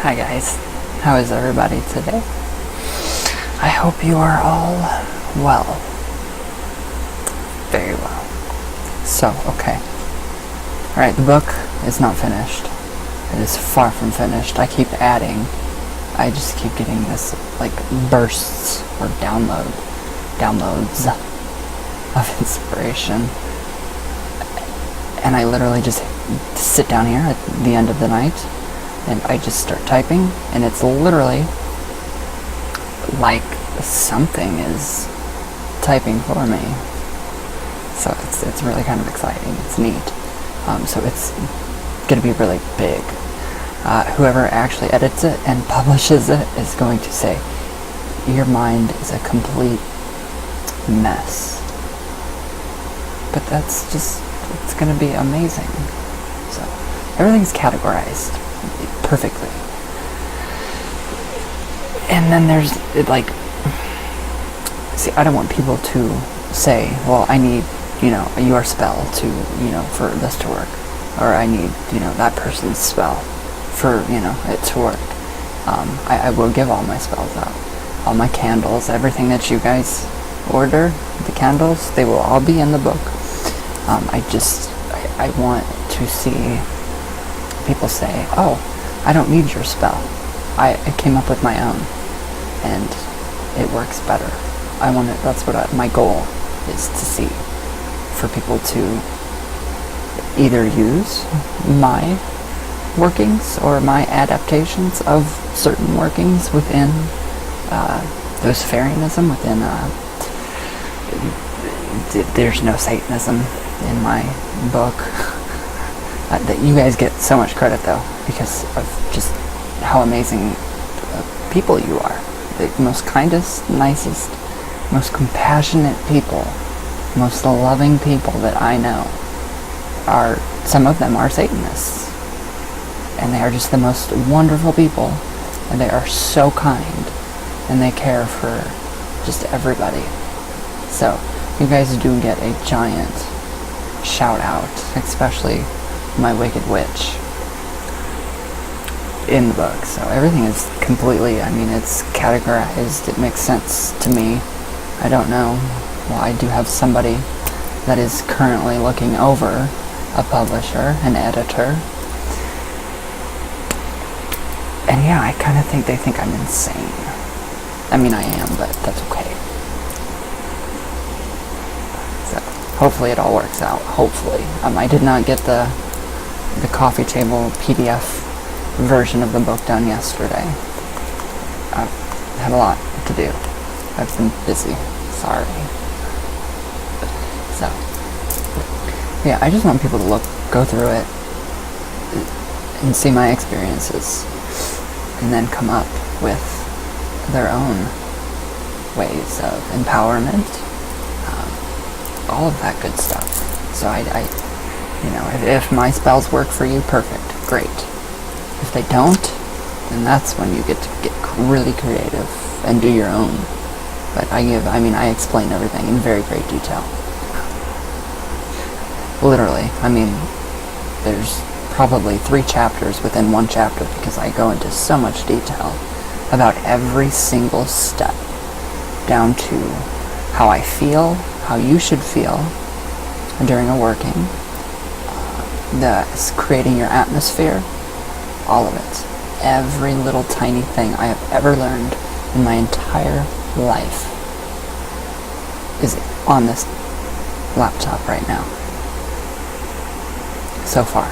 Hi guys, how is everybody today? I hope you are all well. Very well. So, okay. Alright, the book is not finished. It is far from finished. I keep adding. I just keep getting this, like, bursts or downloads of inspiration. And I literally just sit down here at the end of the night and I just start typing, and it's literally like something is typing for me. So it's really kind of exciting. It's neat. So it's going to be really big. Whoever actually edits it and publishes it is going to say, your mind is a complete mess. But that's just, it's going to be amazing. So everything's categorized perfectly. And then there's, see, I don't want people to say, well, I need, your spell to, for this to work. Or I need, that person's spell for, it to work. I will give all my spells out. All my candles, everything that you guys order, the candles, they will all be in the book. I want to see people say, oh, I don't need your spell. I came up with my own, and it works better. That's what my goal is to see, for people to either use my workings or my adaptations of certain workings within those fairyism, within there's no Satanism in my book. That you guys get so much credit though, because of just how amazing people you are. The most kindest, nicest, most compassionate people, most loving people that I know are, some of them are Satanists. And they are just the most wonderful people, and they are so kind, and they care for just everybody. So you guys do get a giant shout out, especially my Wicked Witch in the book. So everything is completely, it's categorized. It makes sense to me. I don't know. Well, I do have somebody that is currently looking over a publisher, an editor. And yeah, I kind of think they think I'm insane. I am, but that's okay. So, hopefully it all works out. Hopefully. I did not get the coffee table PDF version of the book done yesterday. I've had a lot to do. I've been busy. Sorry. So, yeah, I just want people to go through it and see my experiences, and then come up with their own ways of empowerment, all of that good stuff. So if my spells work for you, perfect, great. If they don't, then that's when you get to get really creative and do your own. But I explain everything in very great detail. Literally, there's probably 3 chapters within one chapter, because I go into so much detail about every single step, down to how I feel, how you should feel during a working, creating your atmosphere, all of it. Every little tiny thing I have ever learned in my entire life is on this laptop right now. So far.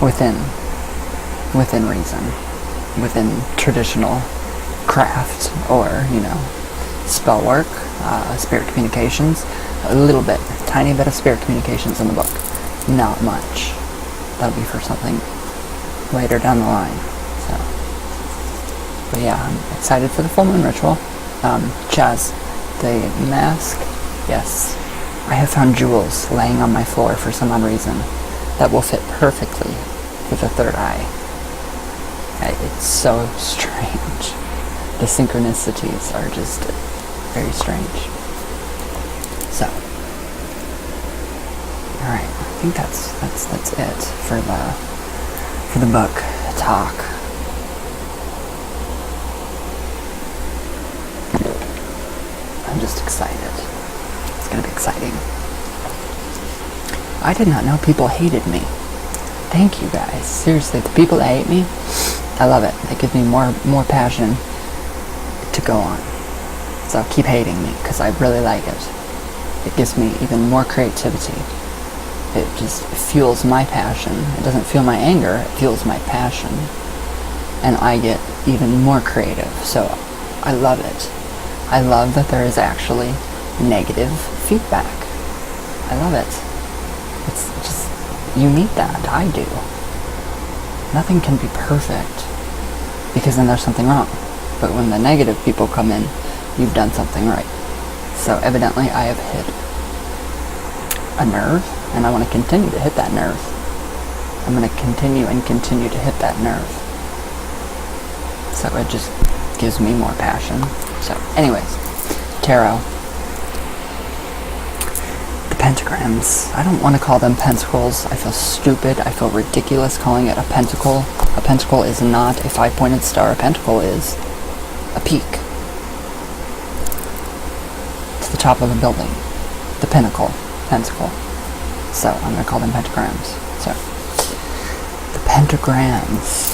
Within reason. Within traditional craft, or, spell work, spirit communications. A little bit, tiny bit of spirit communications in the book. Not much. That'll be for something later down the line. So, but yeah, I'm excited for the full moon ritual. Chaz, the mask, yes. I have found jewels laying on my floor for some odd reason that will fit perfectly for the third eye. It's so strange. The synchronicities are just very strange. So, alright, I think that's it for the book talk. I'm just excited. It's gonna be exciting. I did not know people hated me. Thank you guys. Seriously, the people that hate me, I love it. It gives me more passion to go on. So keep hating me, because I really like it. It gives me even more creativity. It just fuels my passion. It doesn't fuel my anger, it fuels my passion. And I get even more creative. So I love it. I love that there is actually negative feedback. I love it. It's just, you need that. I do. Nothing can be perfect, because then there's something wrong. But when the negative people come in, you've done something right. So evidently I have hit a nerve, and I want to continue to hit that nerve. I'm going to continue to hit that nerve. So it just gives me more passion. So anyways, tarot. The pentagrams. I don't want to call them pentacles. I feel stupid. I feel ridiculous calling it a pentacle. A pentacle is not a 5-pointed star. A pentacle is a peak. It's the top of a building. The pinnacle. Pentacle. So I'm going to call them pentagrams. So the pentagrams.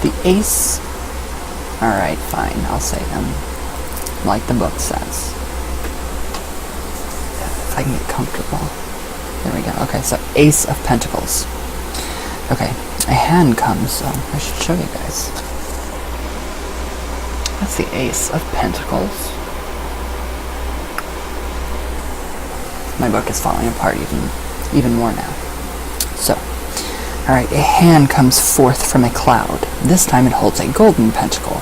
The ace. Alright, fine. I'll say them like the book says. If I can get comfortable. There we go. Okay, so Ace of Pentacles. Okay, a hand comes, so I should show you guys. That's the Ace of Pentacles. My book is falling apart even more now. So, alright, a hand comes forth from a cloud. This time it holds a golden pentacle.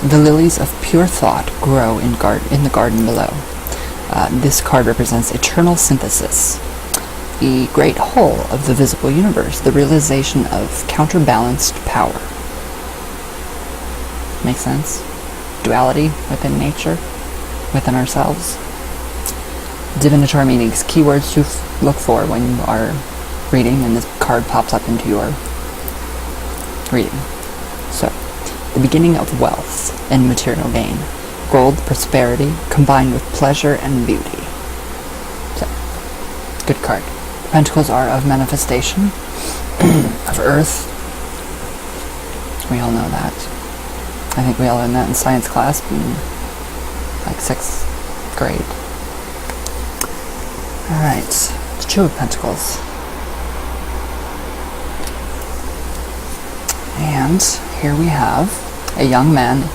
The lilies of pure thought grow in the garden below. This card represents eternal synthesis, the great whole of the visible universe, the realization of counterbalanced power. Make sense? Duality within nature, within ourselves. Divinatory meanings, keywords to look for when you are reading and this card pops up into your reading. So, the beginning of wealth and material gain. Gold, prosperity, combined with pleasure and beauty. So, good card. Pentacles are of manifestation, of earth. We all know that. I think we all learned that in science class in like 6th grade. Alright, the Two of Pentacles. And here we have a young man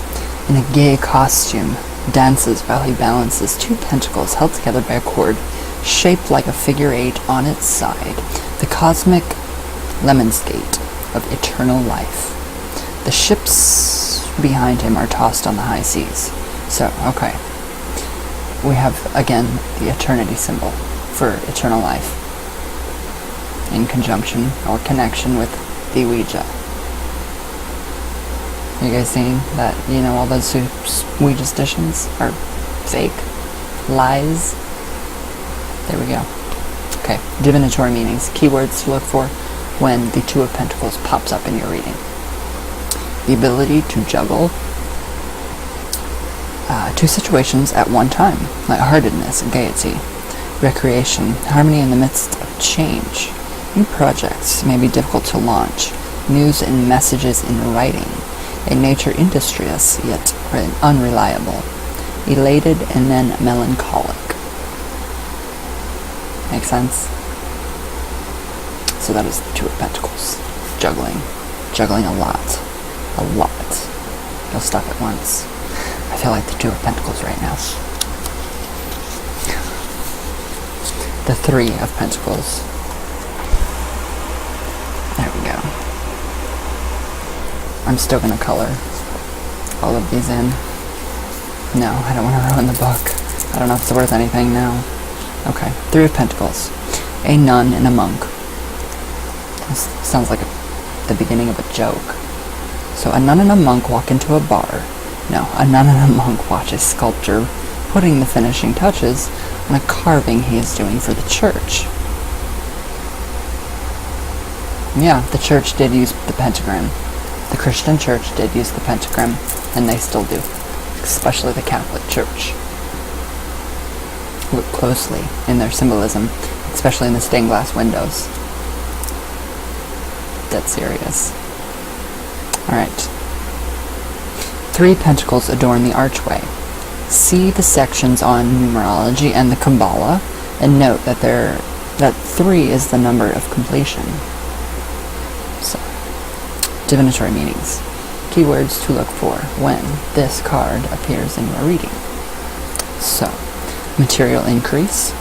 in a gay costume dances while he balances 2 pentacles held together by a cord shaped like a figure 8 on its side, the cosmic lemonsgate of eternal life. The ships behind him are tossed on the high seas. So, okay. We have, again, the eternity symbol for eternal life in conjunction or connection with the Ouija. You guys seeing that, you know, all those Ouija stations are fake? Lies? There we go. Okay, divinatory meanings. Keywords to look for when the Two of Pentacles pops up in your reading. The ability to juggle 2 situations at one time. Lightheartedness and gaiety. Recreation. Harmony in the midst of change. New projects may be difficult to launch. News and messages in writing. A nature industrious, yet unreliable. Elated and then melancholic. Make sense? So that is the Two of Pentacles. Juggling. Juggling a lot. A lot. You'll stop at once. I feel like the Two of Pentacles right now. The Three of Pentacles. There we go. I'm still going to color all of these in. No, I don't want to ruin the book. I don't know if it's worth anything now. Okay, Three of Pentacles. A nun and a monk. This sounds like the beginning of a joke. So a nun and a monk walk into a bar. No, a nun and a monk watch a sculptor putting the finishing touches on a carving he is doing for the church. Yeah, the church did use the pentagram. The Christian church did use the pentagram, and they still do. especially the Catholic Church. Look closely in their symbolism, especially in the stained glass windows. Dead serious. Alright. 3 pentacles adorn the archway. See the sections on numerology and the Kabbalah, and note that 3 is the number of completion. So, divinatory meanings. Keywords to look for when this card appears in your reading. So, material increase,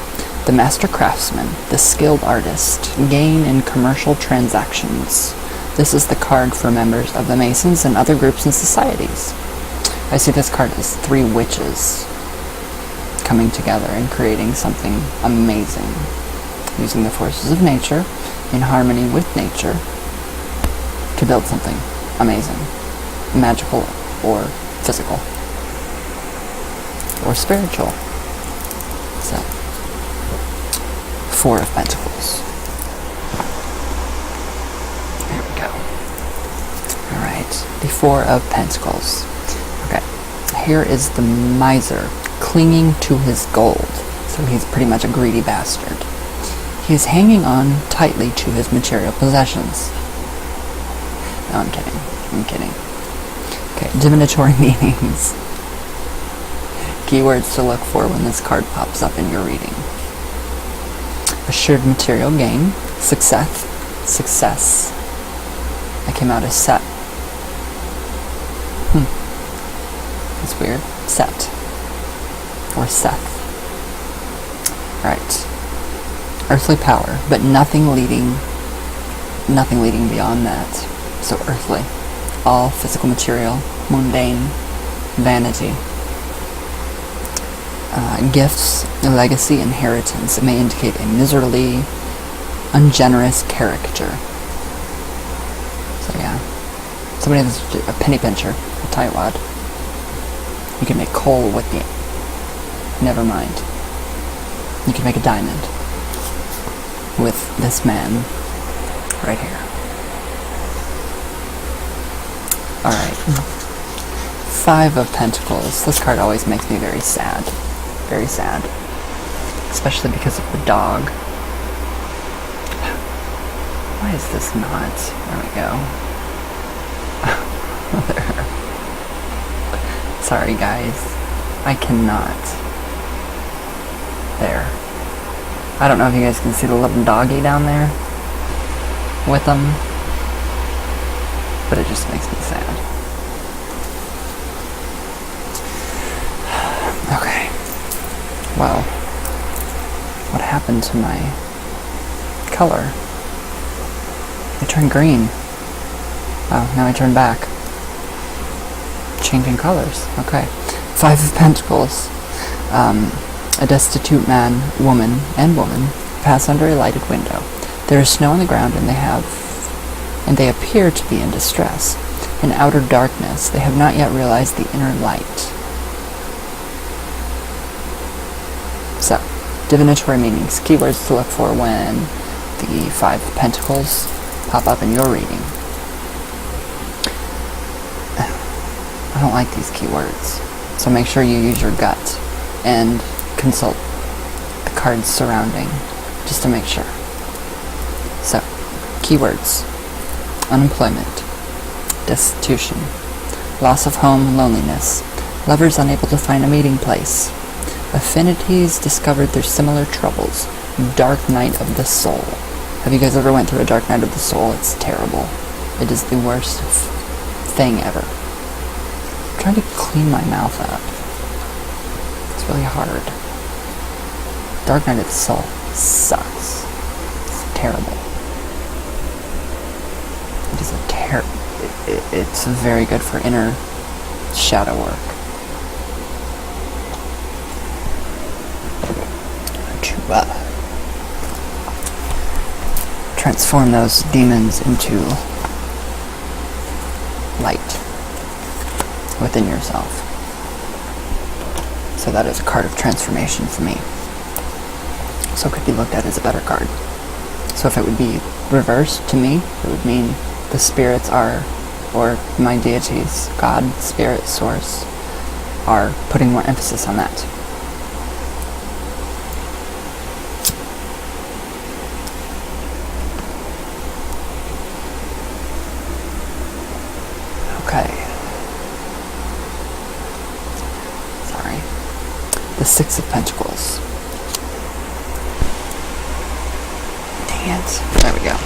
the master craftsman, the skilled artist, gain in commercial transactions. This is the card for members of the Masons and other groups and societies. I see this card as 3 witches coming together and creating something amazing, using the forces of nature in harmony with nature to build something amazing, magical or physical or spiritual. So, 4 of Pentacles. There we go. Alright, the 4 of Pentacles. Okay, here is the miser clinging to his gold. So he's pretty much a greedy bastard. He's hanging on tightly to his material possessions. No, I'm kidding. I'm kidding. Okay, divinatory meanings. Keywords to look for when this card pops up in your reading. Assured material gain. Success. Success. I came out as Set. That's weird. Set. Or Seth. Right. Earthly power, but nothing leading beyond that. So earthly. All physical material, mundane, vanity. Gifts, legacy, inheritance. It may indicate a miserly, ungenerous character. So yeah. Somebody that's a penny pincher, a tightwad. You can make coal with the... Never mind. You can make a diamond with this man right here. Alright. 5 of Pentacles. This card always makes me very sad. Very sad. Especially because of the dog. Why is this not? There we go. There. Sorry guys. I cannot. There. I don't know if you guys can see the little doggy down there with them, but it just makes me sad. Okay. Well, what happened to my color? It turned green. Oh, now I turn back. Changing colors. Okay. 5 of Pentacles. A destitute man, woman, pass under a lighted window. There is snow on the ground, and they appear to be in distress. In outer darkness, they have not yet realized the inner light. So, divinatory meanings, keywords to look for when the 5 of Pentacles pop up in your reading. I don't like these keywords, so make sure you use your gut and consult the cards surrounding, just to make sure. So, keywords: unemployment, destitution, loss of home, loneliness, lovers unable to find a meeting place, affinities discovered through similar troubles, dark night of the soul. Have you guys ever went through a dark night of the soul? It's terrible. It is the worst thing ever. I'm trying to clean my mouth up. It's really hard. Dark Night of the Soul sucks. It's terrible. It is a it's very good for inner shadow work. To transform those demons into light within yourself. So that is a card of transformation for me. So it could be looked at as a better card. So if it would be reversed to me, it would mean the spirits are, or my deities, God, Spirit, Source, are putting more emphasis on that. Okay. Sorry. The Six of Pentacles. Dang it. There we go.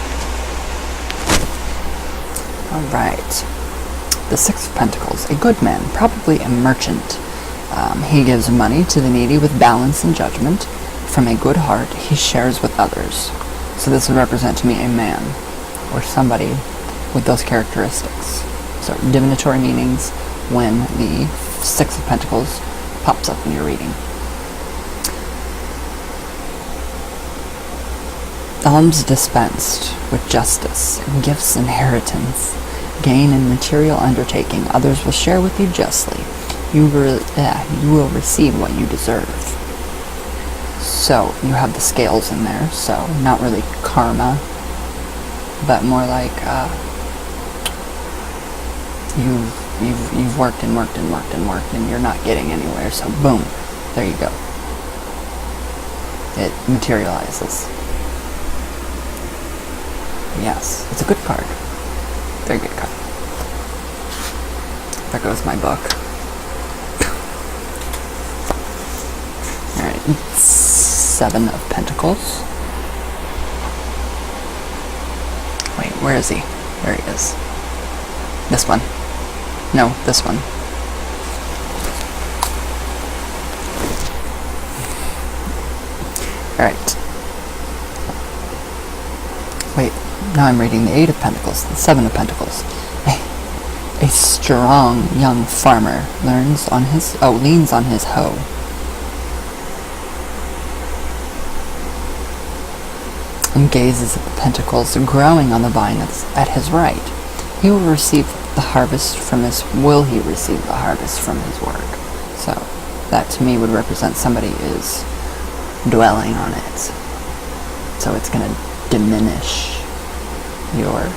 Alright. The Six of Pentacles. A good man, probably a merchant. He gives money to the needy with balance and judgment. From a good heart, he shares with others. So this would represent to me a man, or somebody with those characteristics. So divinatory meanings when the Six of Pentacles pops up in your reading. Alms dispensed with justice, gifts inheritance, gain in material undertaking. Others will share with you justly. You will receive what you deserve. So you have the scales in there. So not really karma, but more like you've worked and worked and worked and worked, and you're not getting anywhere. So boom, there you go. It materializes. Yes, it's a good card. Very good card. There goes my book. Alright, Seven of Pentacles. Wait, where is he? There he is. This one. No, this one. Alright. Wait, now I'm reading the Eight of Pentacles, the Seven of Pentacles. A strong young farmer leans on his hoe. And gazes at the pentacles growing on the vine at his right. He will receive the harvest from his work. So that to me would represent somebody is dwelling on it. So it's going to diminish you're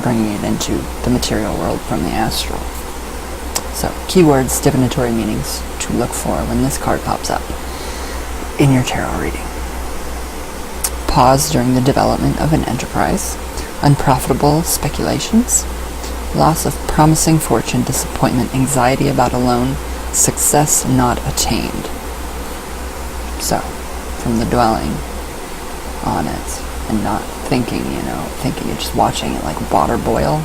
bringing it into the material world from the astral. So keywords, divinatory meanings to look for when this card pops up in your tarot reading. Pause during the development of an enterprise, unprofitable speculations, loss of promising fortune, disappointment, anxiety about a loan, success not attained. So, from the dwelling on it and not thinking, thinking you're just watching it like water boil.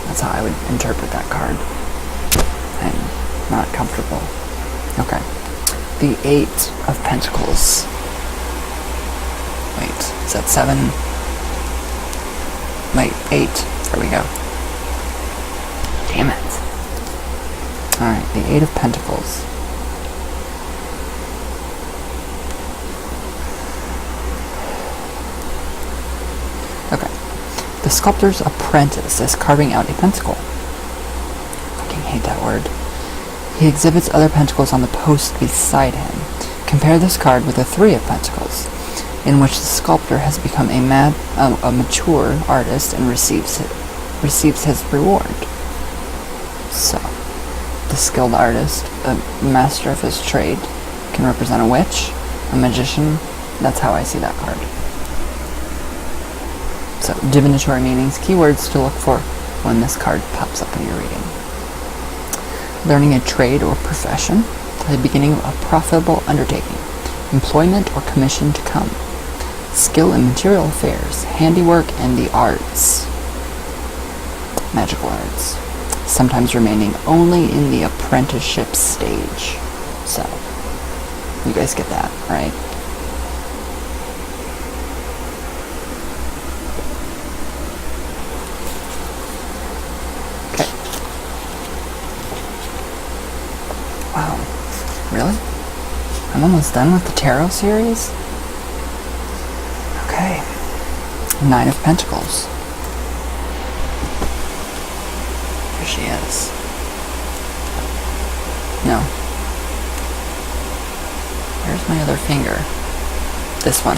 That's how I would interpret that card. I'm not comfortable. Okay. The Eight of Pentacles. Wait, is that 7? Wait, 8. There we go. Damn it. Alright, the Eight of Pentacles. Okay. The sculptor's apprentice is carving out a pentacle. Fucking hate that word. He exhibits other pentacles on the post beside him. Compare this card with the Three of Pentacles, in which the sculptor has become a mature artist and receives his reward. So, the skilled artist, a master of his trade, can represent a witch, a magician. That's how I see that card. So, divinatory meanings, keywords to look for when this card pops up in your reading. Learning a trade or profession, the beginning of a profitable undertaking, employment or commission to come, skill in material affairs, handiwork and the arts, magical arts, sometimes remaining only in the apprenticeship stage. So, you guys get that, right? Wow, really? I'm almost done with the tarot series? Okay. Nine of Pentacles. Here she is. No. Where's my other finger? This one.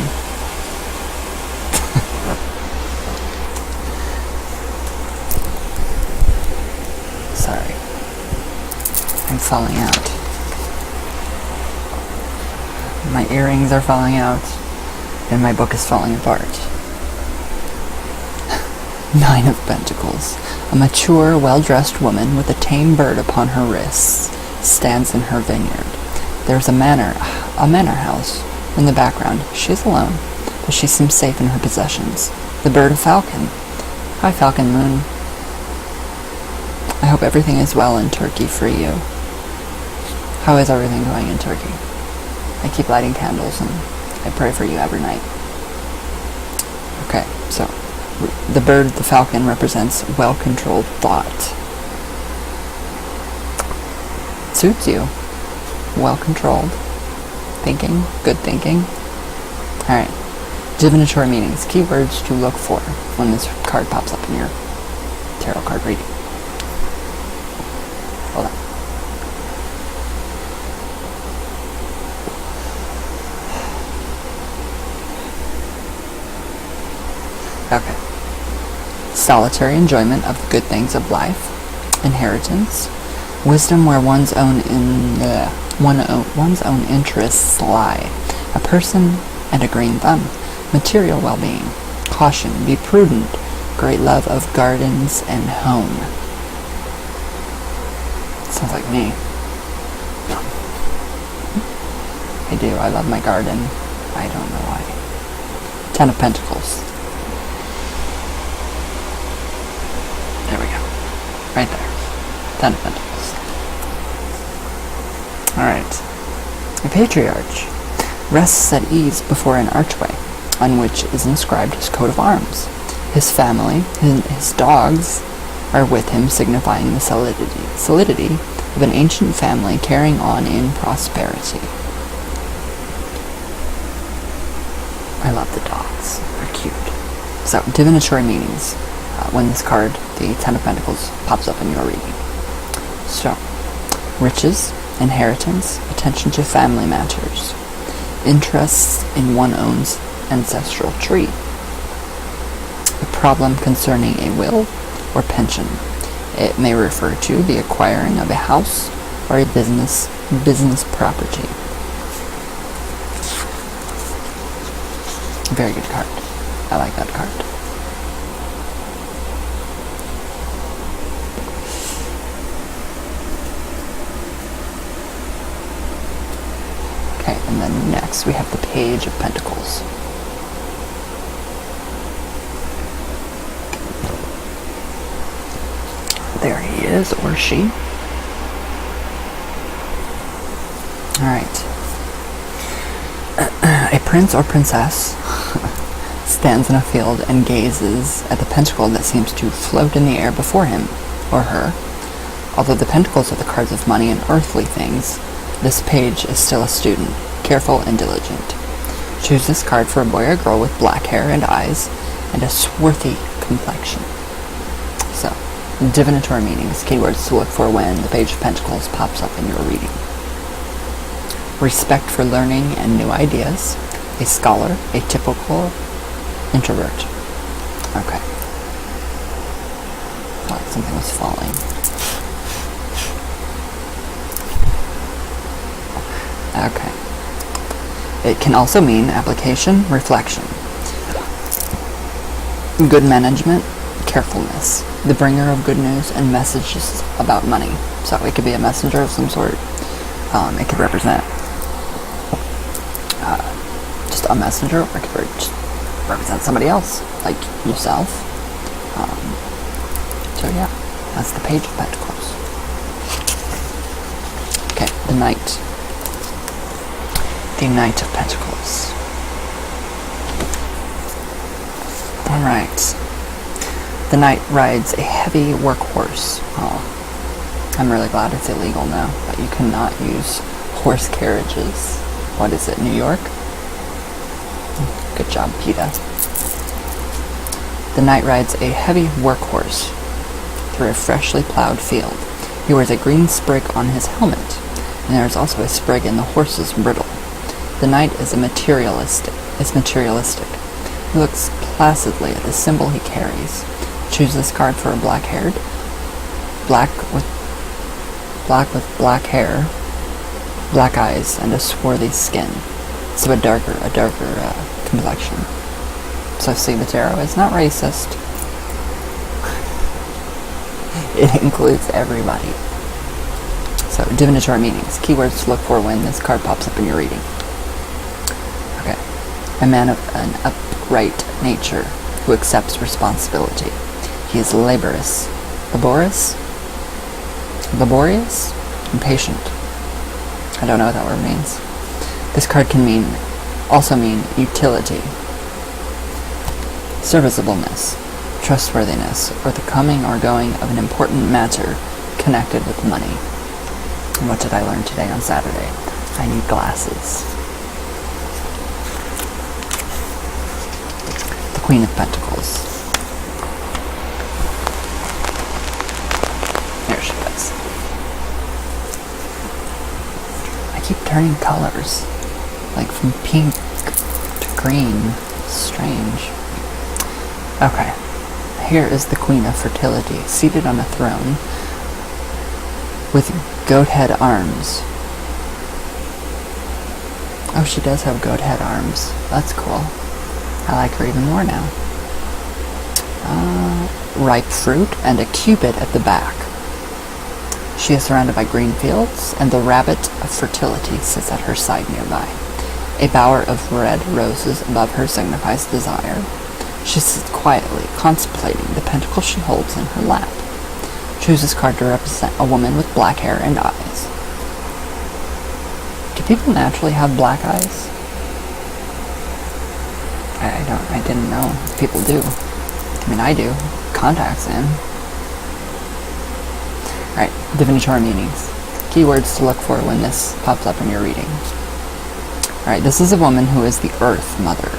falling out. My earrings are falling out, and my book is falling apart. 9 of Pentacles. A mature, well-dressed woman with a tame bird upon her wrists stands in her vineyard. There's a manor house in the background. She is alone, but she seems safe in her possessions. The bird of Falcon. Hi, Falcon Moon. I hope everything is well in Turkey for you. How is everything going in Turkey? I keep lighting candles and I pray for you every night. Okay, so the bird, the falcon, represents well-controlled thought. Suits you. Well-controlled. Thinking. Good thinking. Alright. Divinatory meanings. Keywords to look for when this card pops up in your tarot card reading. Hold on. Okay. Solitary enjoyment of the good things of life. Inheritance. Wisdom where one's own interests lie. A person and a green thumb. Material well-being. Caution. Be prudent. Great love of gardens and home. Sounds like me. I do. I love my garden. I don't know why. 10 of Pentacles. There we go. Right there. 10 of Pentacles. Alright. A patriarch rests at ease before an archway, on which is inscribed his coat of arms. His family, his dogs, are with him, signifying the solidity of an ancient family carrying on in prosperity. I love the dogs. They're cute. So, divinatory meanings. When this card, the 10 of Pentacles, pops up in your reading. So, riches, inheritance, attention to family matters, interests in one's own ancestral tree, a problem concerning a will or pension. It may refer to the acquiring of a house or a business property. Very good card. I like that card. Okay, and then next we have the Page of Pentacles. There he is, or she. Alright. A prince or princess stands in a field and gazes at the pentacle that seems to float in the air before him, or her. Although the pentacles are the cards of money and earthly things, this page is still a student, careful and diligent. Choose this card for a boy or girl with black hair and eyes, and a swarthy complexion. So, divinatory meanings, keywords to look for when the Page of Pentacles pops up in your reading. Respect for learning and new ideas. A scholar, a typical introvert. Okay. Thought something was falling. Okay. It can also mean application, reflection. Good management, carefulness. The bringer of good news and messages about money. So it could be a messenger of some sort. It could represent just a messenger, or it could just represent somebody else, like yourself. So yeah, that's the Page of Pentacles. Okay, the Knight. The Knight of Pentacles. Alright. The Knight rides a heavy workhorse. Oh, I'm really glad it's illegal now, but you cannot use horse carriages. What is it, New York? Good job, PETA. The Knight rides a heavy workhorse through a freshly plowed field. He wears a green sprig on his helmet, and there is also a sprig in the horse's bridle. The Knight is materialistic. He looks placidly at the symbol he carries. Choose this card for a black black with black hair, black eyes, and a swarthy skin. So a darker complexion. So see, the tarot is not racist. It includes everybody. So, divinatory meanings. Keywords to look for when this card pops up in your reading. Okay. A man of an upright nature who accepts responsibility. He is laborious, impatient. I don't know what that word means. This card can also mean utility, serviceableness, trustworthiness, or the coming or going of an important matter connected with money. And what did I learn today on Saturday? I need glasses. The Queen of Pentacles. There she is. I keep turning colors, like from pink to green. Strange. Okay. Here is the Queen of Fertility, seated on a throne with goat head arms. Oh, she does have goat head arms. That's cool. I like her even more now. Ripe fruit and a cupid at the back. She is surrounded by green fields, and the rabbit of fertility sits at her side nearby. A bower of red roses above her signifies desire. She sits quietly, contemplating the pentacle she holds in her lap. Choose this card to represent a woman with black hair and eyes. Do people naturally have black eyes? I didn't know if people do. I mean, I do. Contacts in. Alright, divinatory meanings. Keywords to look for when this pops up in your reading. Alright, this is a woman who is the Earth Mother,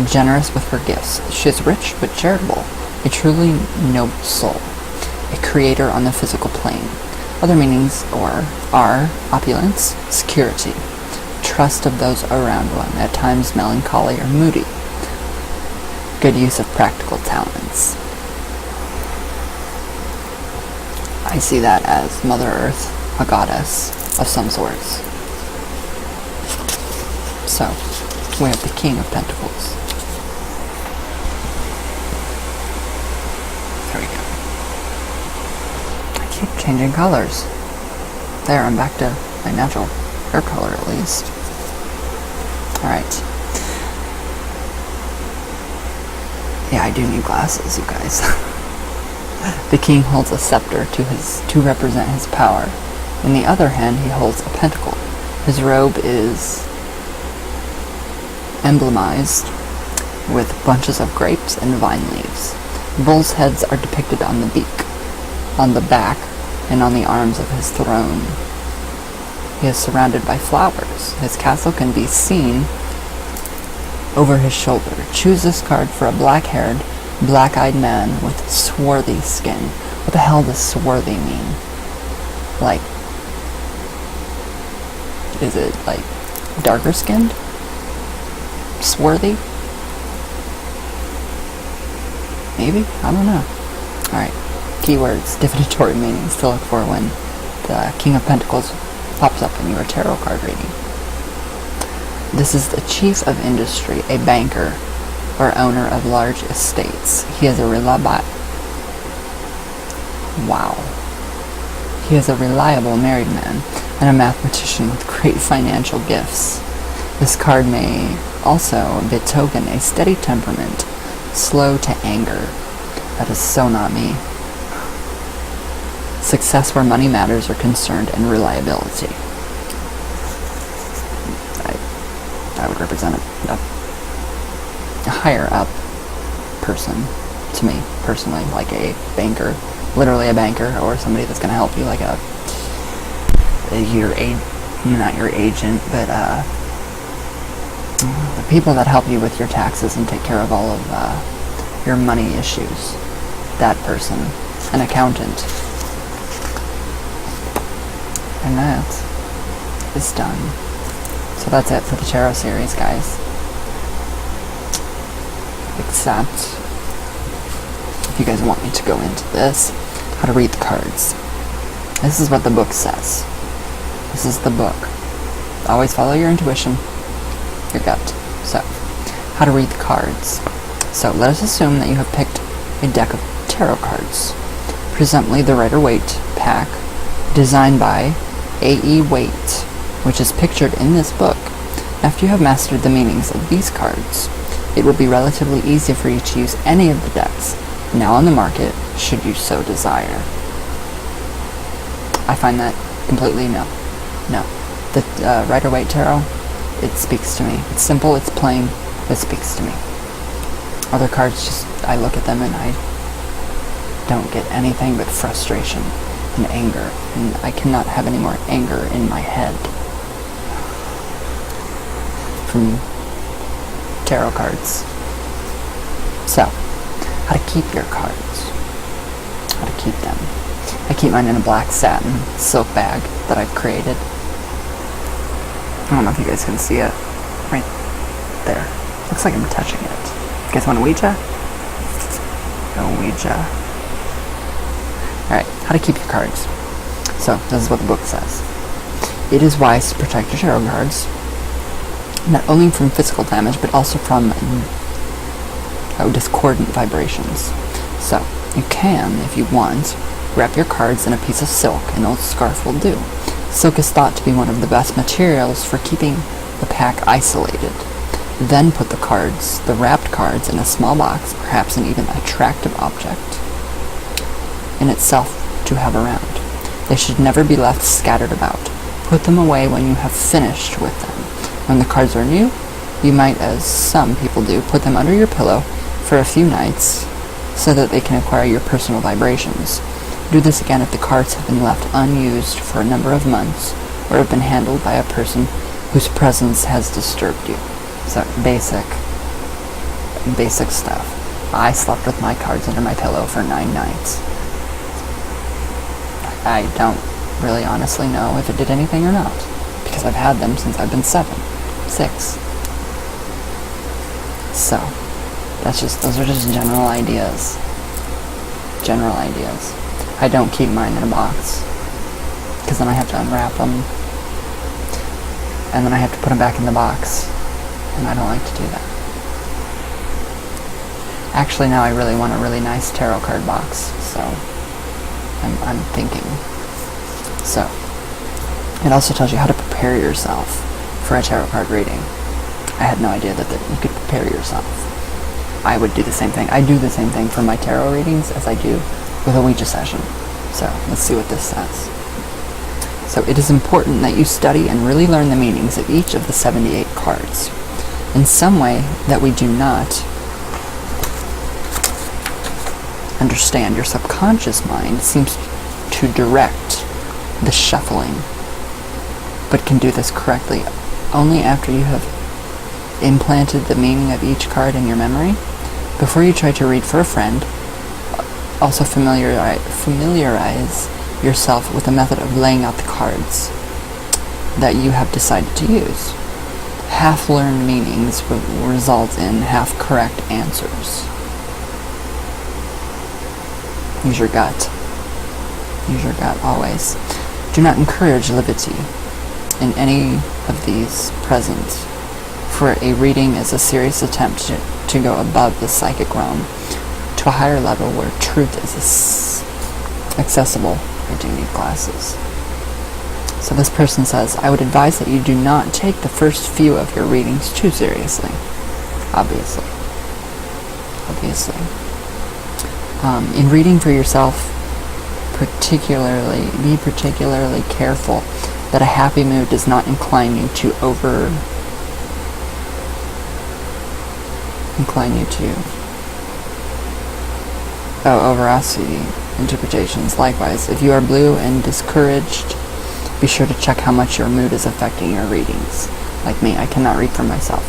generous with her gifts. She is rich but charitable, a truly noble soul, a creator on the physical plane. Other meanings are opulence, security, trust of those around one, at times melancholy or moody, good use of practical talents. I see that as Mother Earth, a goddess of some sorts. So, we have the King of Pentacles. There we go. I keep changing colors. There, I'm back to my natural hair color at least. Alright. Yeah, I do need glasses, you guys. The king holds a scepter to represent his power. In the other hand, he holds a pentacle. His robe is emblemized with bunches of grapes and vine leaves. Bulls' heads are depicted on the beak, on the back, and on the arms of his throne. He is surrounded by flowers. His castle can be seen over his shoulder. Choose this card for a black-haired, black-eyed man with swarthy skin. What the hell does swarthy mean? Like, is it like darker skinned? Swarthy? Maybe? I don't know. Alright. Keywords, divinatory meanings to look for when the King of Pentacles pops up in your tarot card reading. This is the chief of industry, a banker, or owner of large estates. He is a reliable married man and a mathematician with great financial gifts. This card may also betoken a steady temperament, slow to anger. That is so not me. Success where money matters are concerned, and reliability. I would represent a higher up person to me personally, like a banker, literally a banker, or somebody that's going to help you, like not your agent, but the people that help you with your taxes and take care of all of your money issues. That person, an accountant. And that is done. So that's it for the tarot series, guys. Except, if you guys want me to go into this, how to read the cards. This is what the book says. This is the book. Always follow your intuition, your gut. So, how to read the cards. So, let us assume that you have picked a deck of tarot cards, presumably the Rider-Waite pack, designed by A.E. Waite, which is pictured in this book. After you have mastered the meanings of these cards, it will be relatively easy for you to use any of the decks now on the market, should you so desire. I find that completely no. The Rider-Waite Tarot, it speaks to me. It's simple, it's plain, it speaks to me. Other cards, just, I look at them and I don't get anything but frustration and anger, and I cannot have any more anger in my head from tarot cards. So, how to keep your cards. How to keep them. I keep mine in a black satin silk bag that I've created. I don't know if you guys can see it. Right there. Looks like I'm touching it. You guys want a Ouija? A Ouija. Alright, how to keep your cards. So, this is what the book says. It is wise to protect your tarot cards, not only from physical damage, but also from discordant vibrations. So, you can, if you want, wrap your cards in a piece of silk. An old scarf will do. Silk is thought to be one of the best materials for keeping the pack isolated. Then put the wrapped cards, in a small box, perhaps an even attractive object in itself to have around. They should never be left scattered about. Put them away when you have finished with them. When the cards are new, you might, as some people do, put them under your pillow for a few nights so that they can acquire your personal vibrations. Do this again if the cards have been left unused for a number of months or have been handled by a person whose presence has disturbed you. So, basic stuff. I slept with my cards under my pillow for 9 nights. I don't really honestly know if it did anything or not, because I've had them since I've been 6. So, those are just general ideas. I don't keep mine in a box, because then I have to unwrap them, and then I have to put them back in the box, and I don't like to do that. Actually, now I really want a really nice tarot card box, so I'm thinking. So, it also tells you how to prepare yourself for a tarot card reading. I had no idea that you could prepare yourself. I would do the same thing. I do the same thing for my tarot readings as I do with a Ouija session. So, let's see what this says. So, it is important that you study and really learn the meanings of each of the 78 cards in some way that we do not understand. Your subconscious mind seems to direct the shuffling, but can do this correctly only after you have implanted the meaning of each card in your memory. Before you try to read for a friend, also familiarize yourself with the method of laying out the cards that you have decided to use. Half-learned meanings will result in half-correct answers. Use your gut. Use your gut always. Do not encourage levity in any of these present, for a reading is a serious attempt to go above the psychic realm to a higher level where truth is accessible. I do need glasses. So this person says, I would advise that you do not take the first few of your readings too seriously. Obviously. In reading for yourself, be particularly careful that a happy mood does not incline you to overacity interpretations. Likewise, if you are blue and discouraged, be sure to check how much your mood is affecting your readings. Like me, I cannot read for myself.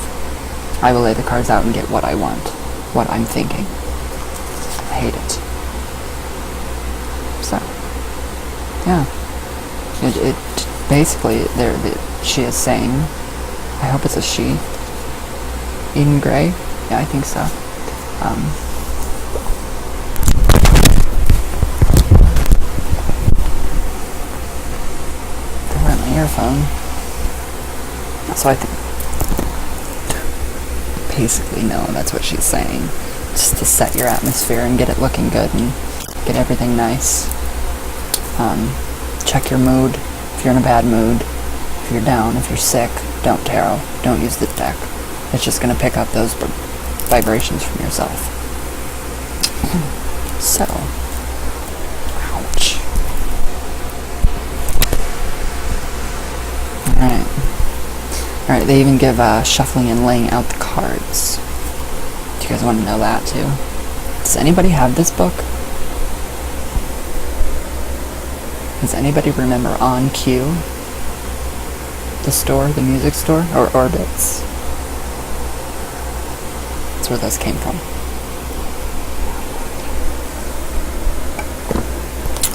I will lay the cards out and get what I want, what I'm thinking. I hate it. So, yeah. It basically, she is saying, I hope it's a she, Eden Gray? Yeah, I think so. So I think basically no, that's what she's saying. Just to set your atmosphere and get it looking good and get everything nice. Check your mood. If you're in a bad mood, if you're down, if you're sick, don't tarot. Don't use the deck. It's just going to pick up those vibrations from yourself. So, ouch. Alright, they even give shuffling and laying out the cards. Do you guys want to know that too? Does anybody have this book? Does anybody remember On Cue? The store, the music store? Or Orbits? That's where those came from.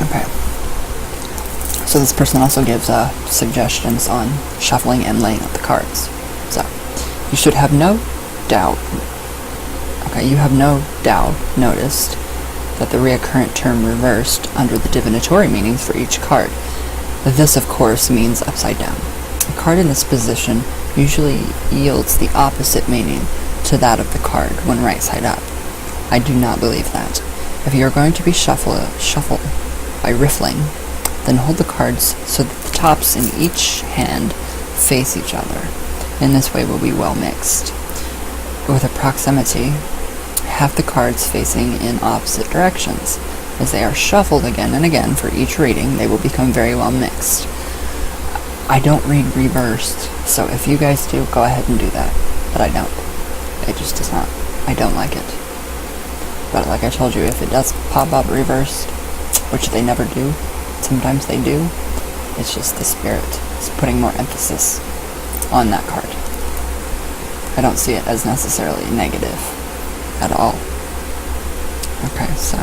Okay. So this person also gives suggestions on shuffling and laying out the cards. So, you should have no doubt. Okay, you have no doubt noticed that the recurrent term reversed under the divinatory meanings for each card. This, of course, means upside down. A card in this position usually yields the opposite meaning to that of the card when right side up. I do not believe that. If you are going to be shuffle by riffling, then hold the cards so that the tops in each hand face each other. In this way will be well mixed. With a proximity, have the cards facing in opposite directions. As they are shuffled again and again for each reading, they will become very well mixed. I don't read reversed, so if you guys do, go ahead and do that. But I don't. It just does not. I don't like it. But like I told you, if it does pop up reversed, which they never do, sometimes they do, it's just the spirit. It's putting more emphasis on that card. I don't see it as necessarily negative at all. Okay, so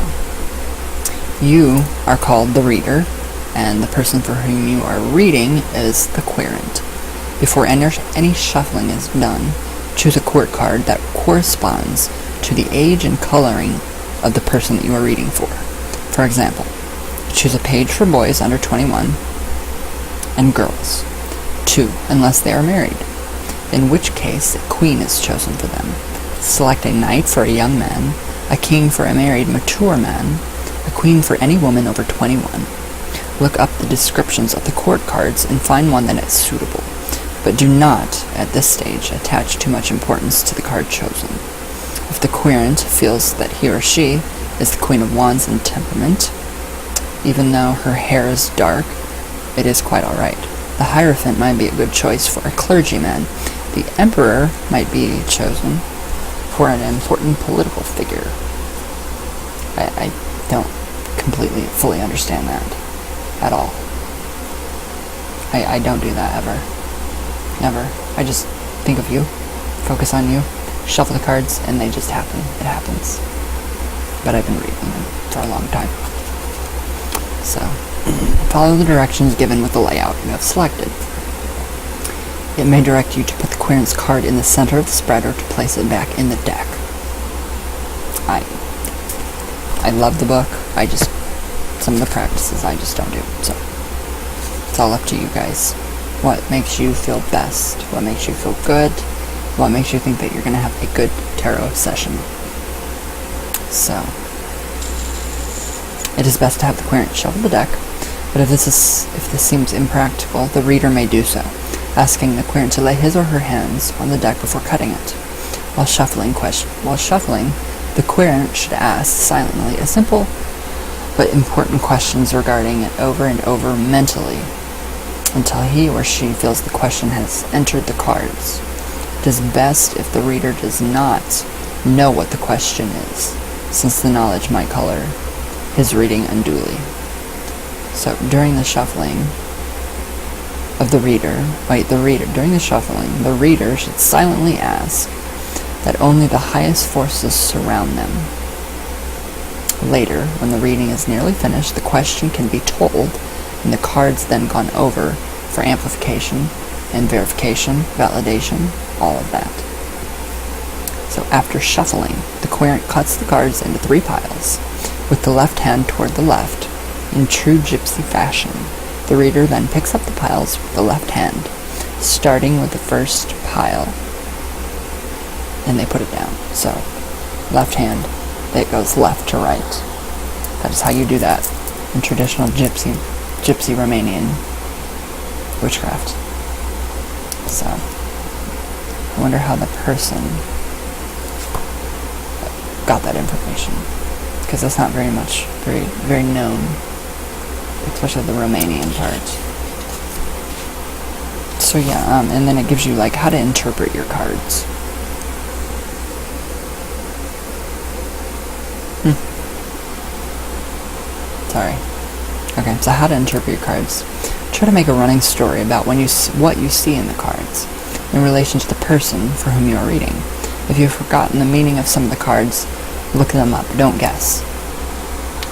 you are called the reader, and the person for whom you are reading is the querent. Before any shuffling is done, choose a court card that corresponds to the age and coloring of the person that you are reading for. For example, choose a page for boys under 21 and girls. 2, unless they are married, in which case a queen is chosen for them. Select a knight for a young man, a king for a married mature man, a queen for any woman over 21. Look up the descriptions of the court cards and find one that is suitable, but do not, at this stage, attach too much importance to the card chosen. If the querent feels that he or she is the Queen of Wands in temperament, even though her hair is dark, it is quite alright. The Hierophant might be a good choice for a clergyman. The Emperor might be chosen for an important political figure. I don't completely, fully understand that at all. I don't do that ever. Never. I just think of you, focus on you, shuffle the cards, and they just happen. It happens. But I've been reading them for a long time. So, follow the directions given with the layout you have selected. It may direct you to put the querent's card in the center of the spread or to place it back in the deck. I love the book. Some of the practices I just don't do. So, it's all up to you guys. What makes you feel best? What makes you feel good? What makes you think that you're going to have a good tarot session? So, it is best to have the querent shuffle the deck, but if this seems impractical, the reader may do so, asking the querent to lay his or her hands on the deck before cutting it. While shuffling, the querent should ask silently a simple but important questions regarding it over and over mentally until he or she feels the question has entered the cards. It is best if the reader does not know what the question is, since the knowledge might color his reading unduly. So during the shuffling of during the shuffling, the reader should silently ask that only the highest forces surround them. Later, when the reading is nearly finished, the question can be told and the cards then gone over for amplification and verification, validation, all of that. So after shuffling, the querent cuts the cards into 3 piles, with the left hand toward the left, in true gypsy fashion. The reader then picks up the piles with the left hand, starting with the first pile, and they put it down. So, left hand, it goes left to right. That is how you do that in traditional gypsy Romanian witchcraft. So, I wonder how the person got that information, because that's not very known, especially the Romanian part. So yeah, and then it gives you like how to interpret your cards. Sorry. Okay, so how to interpret your cards. Try to make a running story about what you see in the cards in relation to the person for whom you are reading. If you've forgotten the meaning of some of the cards, look them up. Don't guess.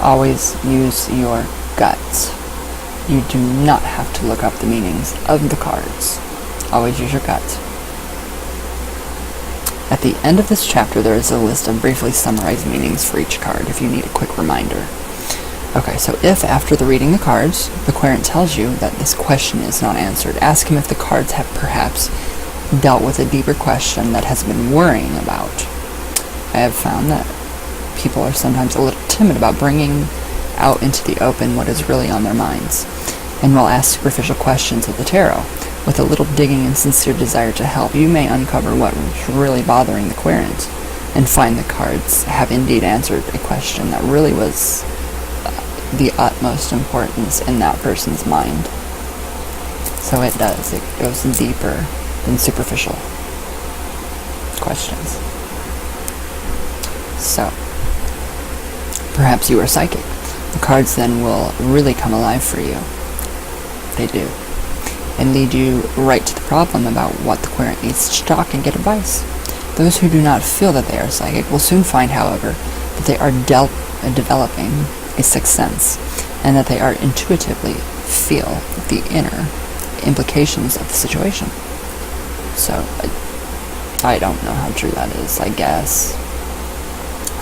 Always use your guts. You do not have to look up the meanings of the cards. Always use your guts. At the end of this chapter, there is a list of briefly summarized meanings for each card, if you need a quick reminder. Okay, so if after reading the cards, the querent tells you that this question is not answered, ask him if the cards have perhaps dealt with a deeper question that has been worrying about. I have found that people are sometimes a little timid about bringing out into the open what is really on their minds, and will ask superficial questions of the tarot. With a little digging and sincere desire to help, you may uncover what was really bothering the querent, and find the cards have indeed answered a question that really was the utmost importance in that person's mind. So it does. It goes deeper than superficial questions. So, perhaps you are psychic. The cards then will really come alive for you. They do. And lead you right to the problem about what the querent needs to talk and get advice. Those who do not feel that they are psychic will soon find, however, that they are developing a sixth sense, and that they are intuitively feel the inner implications of the situation. So, I don't know how true that is, I guess.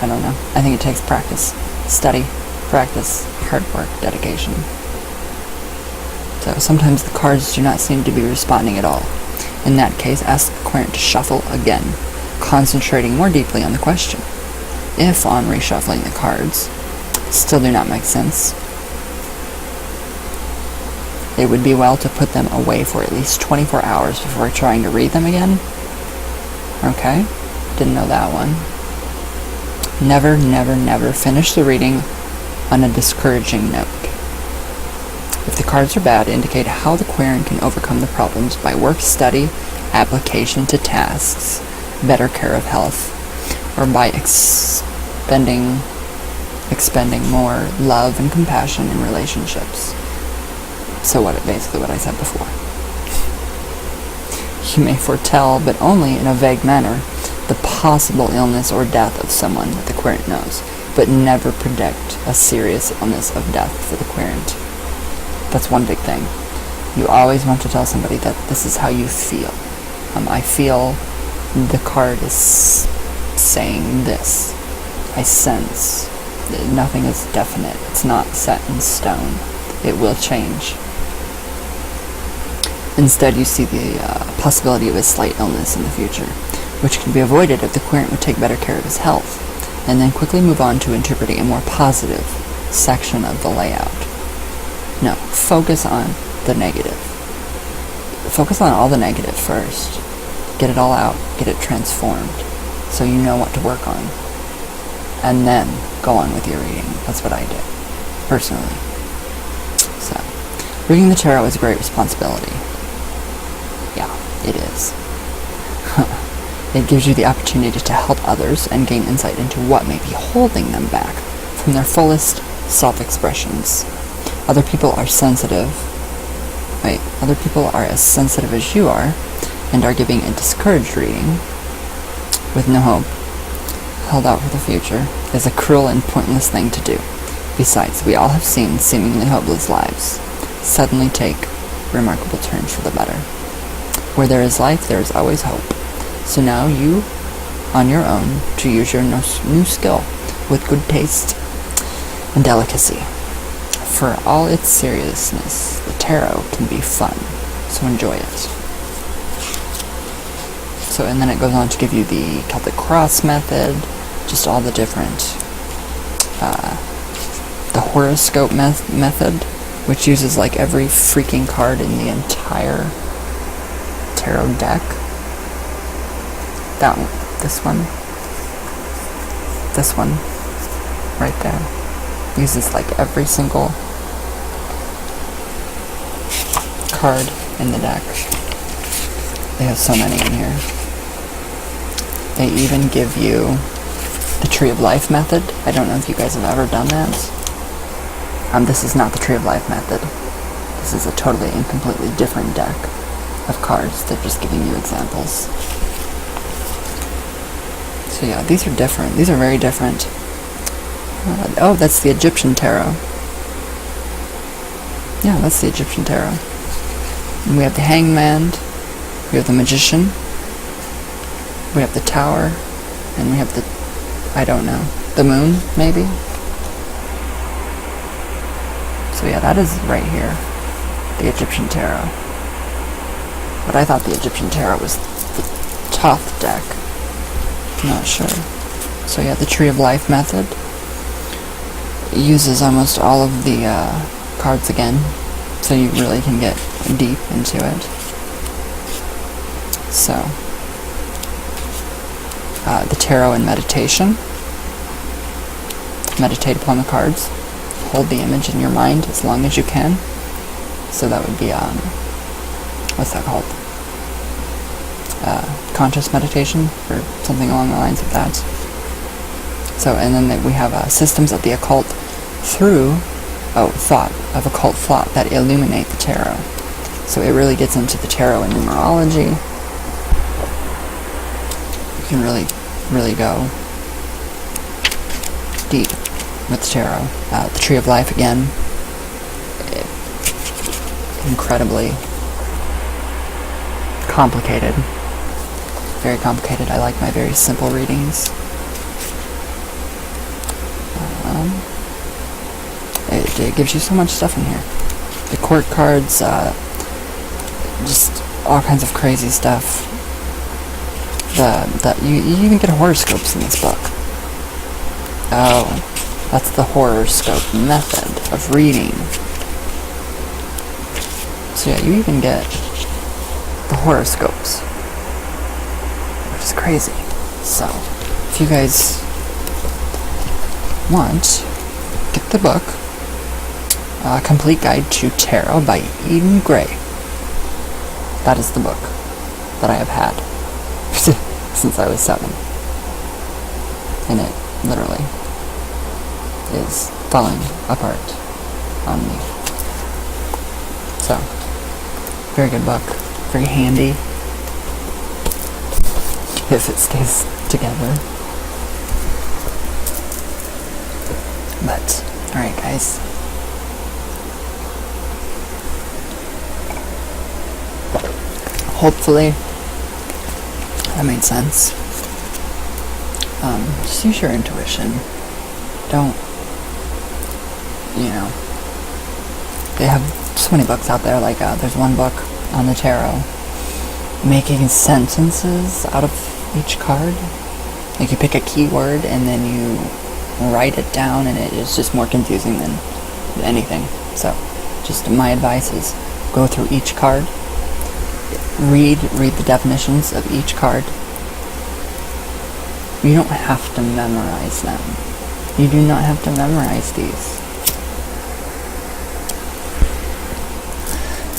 I don't know. I think it takes practice. Study, practice, hard work, dedication. So sometimes the cards do not seem to be responding at all. In that case, ask the querent to shuffle again, concentrating more deeply on the question. If, on reshuffling the cards, still do not make sense, it would be well to put them away for at least 24 hours before trying to read them again. Okay, didn't know that one. Never, never, never finish the reading on a discouraging note. If the cards are bad, indicate how the querent can overcome the problems by work, study, application to tasks, better care of health, or by expending more love and compassion in relationships. So basically what I said before. You may foretell, but only in a vague manner, the possible illness or death of someone that the querent knows, but never predict a serious illness of death for the querent. That's one big thing. You always want to tell somebody that this is how you feel. I feel the card is saying this. I sense that nothing is definite. It's not set in stone. It will change. Instead, you see the possibility of a slight illness in the future, which can be avoided if the querent would take better care of his health, and then quickly move on to interpreting a more positive section of the layout. No, focus on the negative. Focus on all the negative first. Get it all out. Get it transformed, so you know what to work on. And then go on with your reading. That's what I did, personally. So, reading the tarot is a great responsibility. Yeah, it is. It gives you the opportunity to help others and gain insight into what may be holding them back from their fullest self-expressions. Other people are as sensitive as you are, and are giving a discouraged reading with no hope held out for the future is a cruel and pointless thing to do. Besides, we all have seen seemingly hopeless lives suddenly take remarkable turns for the better. Where there is life, there is always hope. So now you, on your own, to use your new skill with good taste and delicacy. For all its seriousness, the tarot can be fun, so enjoy it. So, and then it goes on to give you the Celtic Cross method, just all the different, the horoscope method, which uses like every freaking card in the entire tarot deck. That one, this one, right there, uses like every single card in the deck. They have so many in here. They even give you the Tree of Life method. I don't know if you guys have ever done that. This is not the Tree of Life method. This is a totally and completely different deck of cards. They're just giving you examples. So yeah, these are different. These are very different. Oh, that's the Egyptian tarot. Yeah, that's the Egyptian tarot. And we have the Hangman, we have the Magician, we have the Tower, and we have the, I don't know, the Moon, maybe? So yeah, that is right here, the Egyptian tarot. But I thought the Egyptian tarot was the Thoth deck. Not sure. So yeah, the Tree of Life method uses almost all of the cards again, so you really can get deep into it. So, the tarot and meditation. Meditate upon the cards. Hold the image in your mind as long as you can. So that would be, what's that called? Conscious meditation, or something along the lines of that. So, and then we have systems of the occult through, thought, of occult thought that illuminate the tarot. So it really gets into the tarot and numerology. You can really, really go deep with the tarot. The Tree of Life, again, incredibly complicated. Very complicated. I like my very simple readings. It gives you so much stuff in here. The court cards, just all kinds of crazy stuff. You even get horoscopes in this book. Oh, that's the horoscope method of reading. So yeah, you even get the horoscopes, which is crazy. So, if you guys want, get the book, Complete Guide to Tarot by Eden Gray. That is the book that I have had since I was 7. And it literally is falling apart on me. So, very good book. Very handy. If it stays together. But, alright guys. Hopefully that made sense. Just use your intuition. Don't, they have so many books out there, like there's one book on the tarot making sentences out of each card. Like you pick a keyword and then you write it down, and it is just more confusing than anything. So just my advice is go through each card, read the definitions of each card. You don't have to memorize them. You do not have to memorize these.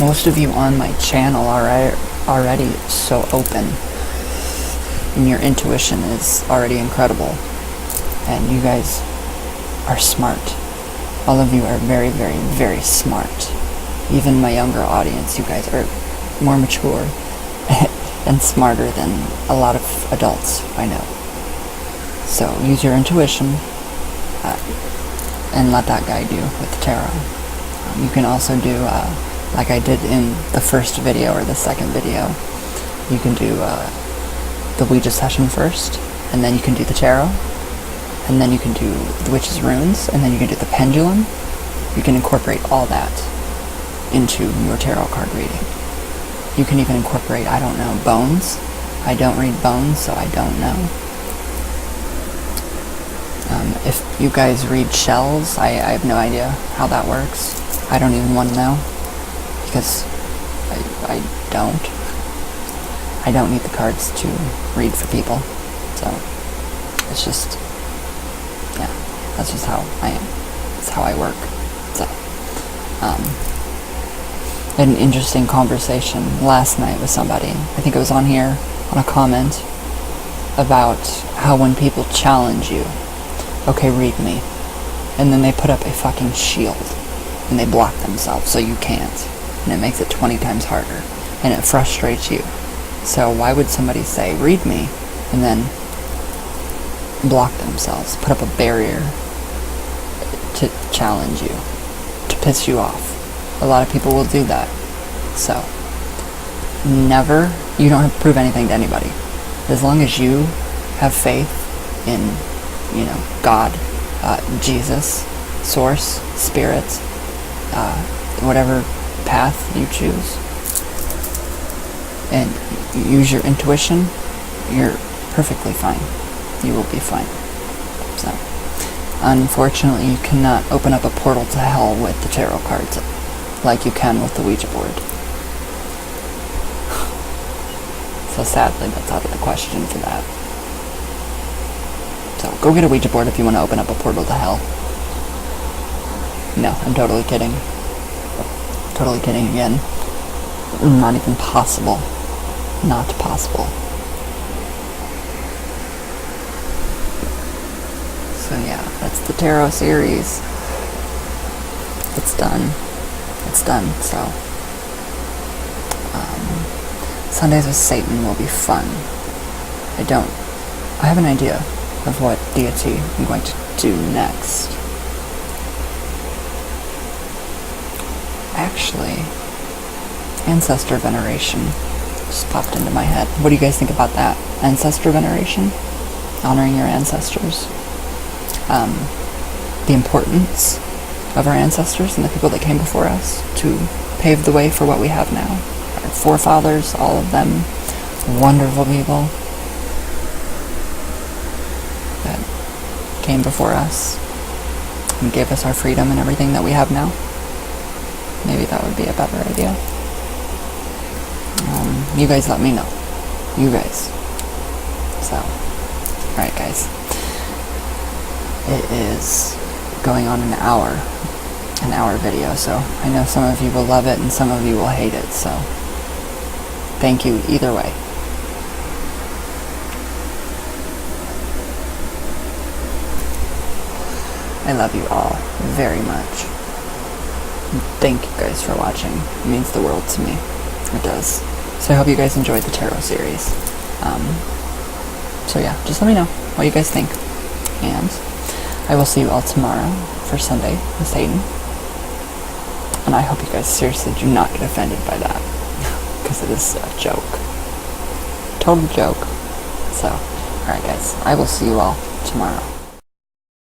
Most of you on my channel are already so open, and your intuition is already incredible, and you guys are smart. All of you are very, very, very smart. Even my younger audience, you guys are more mature and smarter than a lot of adults I know. So use your intuition and let that guide you with the tarot. You can also do, like I did in the first video or the second video, you can do the Ouija session first, and then you can do the tarot, and then you can do the witch's runes, and then you can do the pendulum. You can incorporate all that into your tarot card reading. You can even incorporate, I don't know, bones I don't read bones, so I don't know. If you guys read shells, I have no idea how that works. I don't even want to know, because I don't. I don't need the cards to read for people, so it's just, yeah, that's just how I am. That's how I work. So, I had an interesting conversation last night with somebody. I think it was on here, on a comment, about how when people challenge you, okay, read me, and then they put up a fucking shield, and they block themselves so you can't, and it makes it 20 times harder, and it frustrates you. So why would somebody say, read me, and then block themselves, put up a barrier to challenge you, to piss you off? A lot of people will do that. So, never, you don't have to prove anything to anybody. As long as you have faith in, God, Jesus, Source, Spirit, whatever path you choose, and use your intuition, you're perfectly fine. You will be fine. So, unfortunately, you cannot open up a portal to hell with the tarot cards like you can with the Ouija board. So sadly, that's out of the question for that. So go get a Ouija board if you want to open up a portal to hell. No, I'm totally kidding. Totally kidding again. Not even possible. Not possible. So yeah, that's the tarot series. It's done. It's done, so Sundays with Satan will be fun. I have an idea of what deity I'm going to do next. Actually, ancestor veneration just popped into my head. What do you guys think about that? Ancestor veneration? Honoring your ancestors. The importance of our ancestors and the people that came before us to pave the way for what we have now. Our forefathers, all of them, wonderful people that came before us and gave us our freedom and everything that we have now. Maybe that would be a better idea. You guys let me know. You guys. So, alright guys. It is going on an hour video, so I know some of you will love it and some of you will hate it, so thank you either way. I love you all very much. Thank you guys for watching. It means the world to me. It does. So I hope you guys enjoyed the tarot series. So yeah, just let me know what you guys think. And I will see you all tomorrow for Sunday with Satan. And I hope you guys seriously do not get offended by that. Because it is a joke. Total joke. So, alright guys, I will see you all tomorrow.